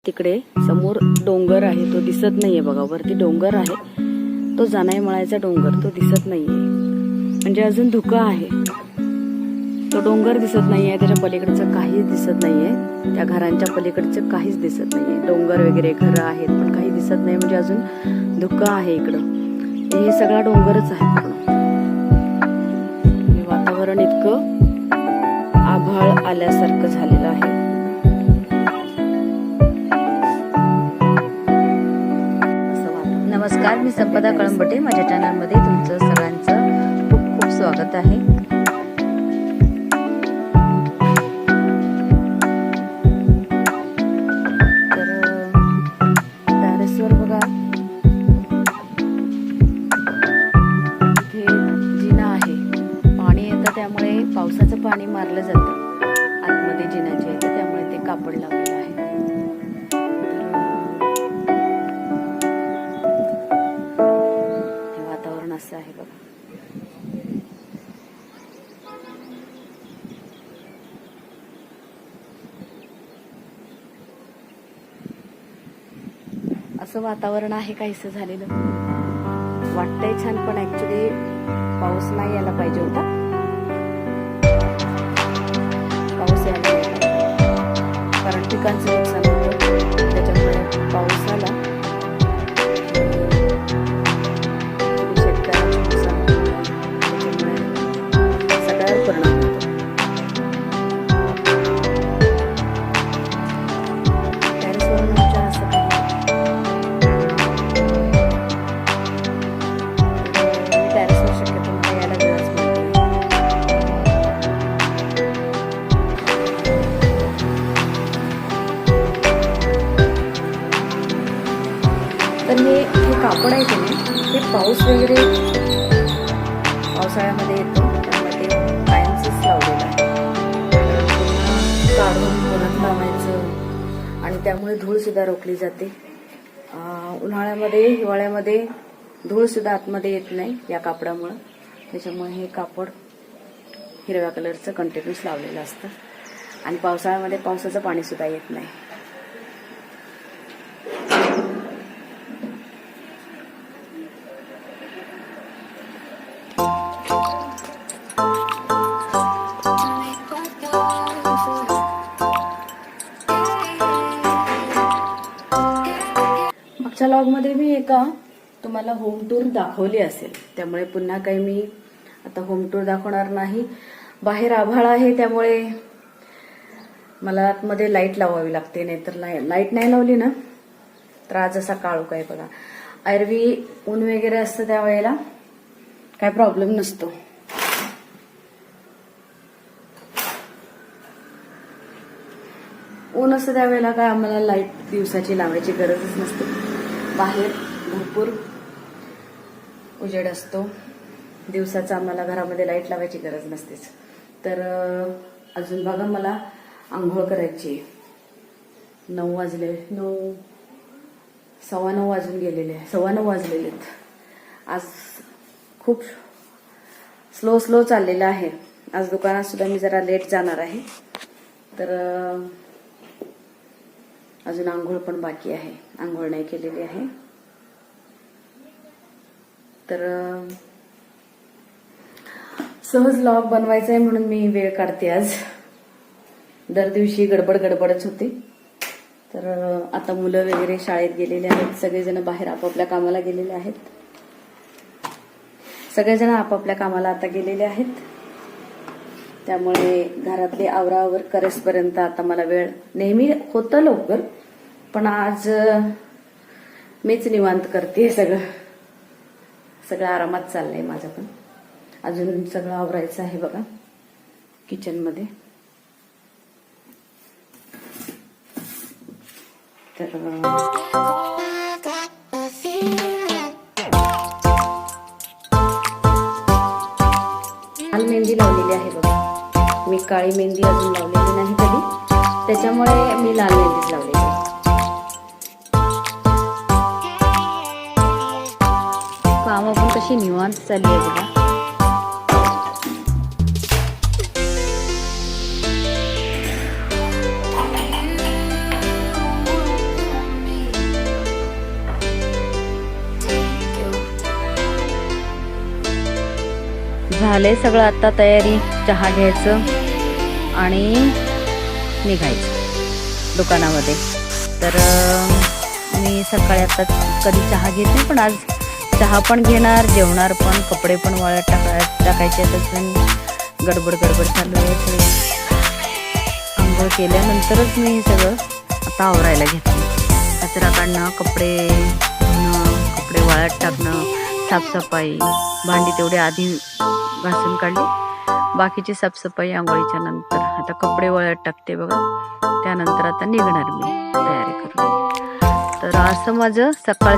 तिकडे समोर डोंगर आहे, तो दिसत नाहीये बघा. वरती डोंगर आहे, तो जानाई मळायचा डोंगर, तो दिसत नाहीये. म्हणजे अजून धुकं आहे. तो डोंगर दिसत नाहीये, त्याच्या पलीकडचं काहीच दिसत नाहीये. त्या घरांच्या पलीकडचं काहीच दिसत नाहीये. डोंगर वगैरे घरं आहेत पण काही दिसत नाही. म्हणजे अजून धुकं आहे इकडं. हे सगळा डोंगरच आहे पूर्ण. वातावरण इतकं आभाळ आल्यासारखं झालेलं आहे. नमस्कार, मी संपदा कळंबटे. माझ्या चॅनलमध्ये तुमचं सगळ्यांचं खूप खूप स्वागत आहे. तर टेरेसवर बघा, इथे जिना आहे. पाणी येतं, त्यामुळे पावसाचं पाणी मारलं जातं आतमध्ये जिन्याच्या इथे, त्यामुळे ते कापड लावलेलं आहे. असं आहे बघा. असं वातावरण आहे काहीसं झालेलं. वाटतंय छान, पण ऍक्च्युली पाऊस नाही यायला पाहिजे होता. पाऊस यायला पाहिजे, कारण पिकांचं नुकसान होतं. त्याच्यामुळे पाऊस आला तर हे कापड आहे की नाही, हे पाऊस वगैरे पावसाळ्यामध्ये येतो, त्यामुळे ते कायमचंच लावलेलं आहे. काढून परत लावायचं, आणि त्यामुळे धूळ सुद्धा रोखली जाते. उन्हाळ्यामध्ये हिवाळ्यामध्ये धूळ सुद्धा आतमध्ये येत नाही या कापडामुळं. त्याच्यामुळे हे कापड हिरव्या कलरचं कंटिन्यूस लावलेलं असतं, आणि पावसाळ्यामध्ये पावसाचं पाणी सुद्धा येत नाही. मागच्या लॉगमध्ये मी एका तुम्हाला होम टूर दाखवली असेल, त्यामुळे पुन्हा काही मी आता होम टूर दाखवणार नाही. बाहेर आभाळ आहे, त्यामुळे मला आतमध्ये लाईट लावावी लागते, नाहीतर लाईट नाही लावली ना तर आज असा काळोख आहे बघा. एरवी ऊन वगैरे असतं त्यावेळेला काय प्रॉब्लेम नसतो. ऊन असतं त्यावेळेला काय आम्हाला लाईट दिवसाची लावायची गरजच नसते. बाहेर भरपूर उजेड असतो, दिवसाचा आम्हाला घरामध्ये लाईट लावायची गरज नसतेच. तर अजून बघा, मला आंघोळ करायची. 9 वाजले, 9 सव्वा 9 वाजून गेलेले आहे, 9:15 वाजलेले आहेत. आज खूप स्लो चाललेलं आहे. आज दुकानात सुद्धा मी जरा लेट जाणार आहे, तर अजून आंघोळ पण बाकी आहे, आंघोळ नाही केलेली आहे. तर सहज व्लॉग बनवायचा आहे म्हणून मी वेळ काढते आज. दर दिवशी गडबडच होते. तर आता मुलं वगैरे शाळेत गेलेले आहेत, सगळेजण बाहेर आपापल्या कामाला गेलेले आहेत. सगळेजण आपापल्या कामाला आता गेलेले आहेत, त्यामुळे घरातले आवरावर करेसपर्यंत आता मला वेळ नेहमी होतं लवकर, पण आज मीच निवांत करते. सगळं आरामात चाललंय माझं. पण अजून सगळं आवरायचं आहे बघा किचनमध्ये. तर लाल मेहंदी लावलेली आहे बघा. मी काळी मेहंदी अजून लावलेली नाही कधी, त्याच्यामुळे मी लाल मेहंदीच लावलेली आहे. कामं पण कशी निवांत चालली आहे बघा. झाले सगळं, आता तयारी चहा घ्यायचं आणि निघायचं दुकानामध्ये. तर मी सकाळी आता कधी चहा घेत नाही, पण आज चहा पण घेणार, जेवणार पण, कपडे पण वाळत टाकायचे. तसं गडबड चालू आहे सगळं. आंघोळ केल्यानंतरच मी हे सगळं आता आवरायला घेतलं. कचरा काढणं, कपडे धुणं, कपडे वाळत टाकणं, साफसफाई, भांडी तेवढे आधी घासून काढली, बाकीची साफसफाई आंघोळीच्या नंतर. आता कपडे वाळत टाकते बघा, त्यानंतर आता निघणार मी तयारी करून. तर असं माझं सकाळ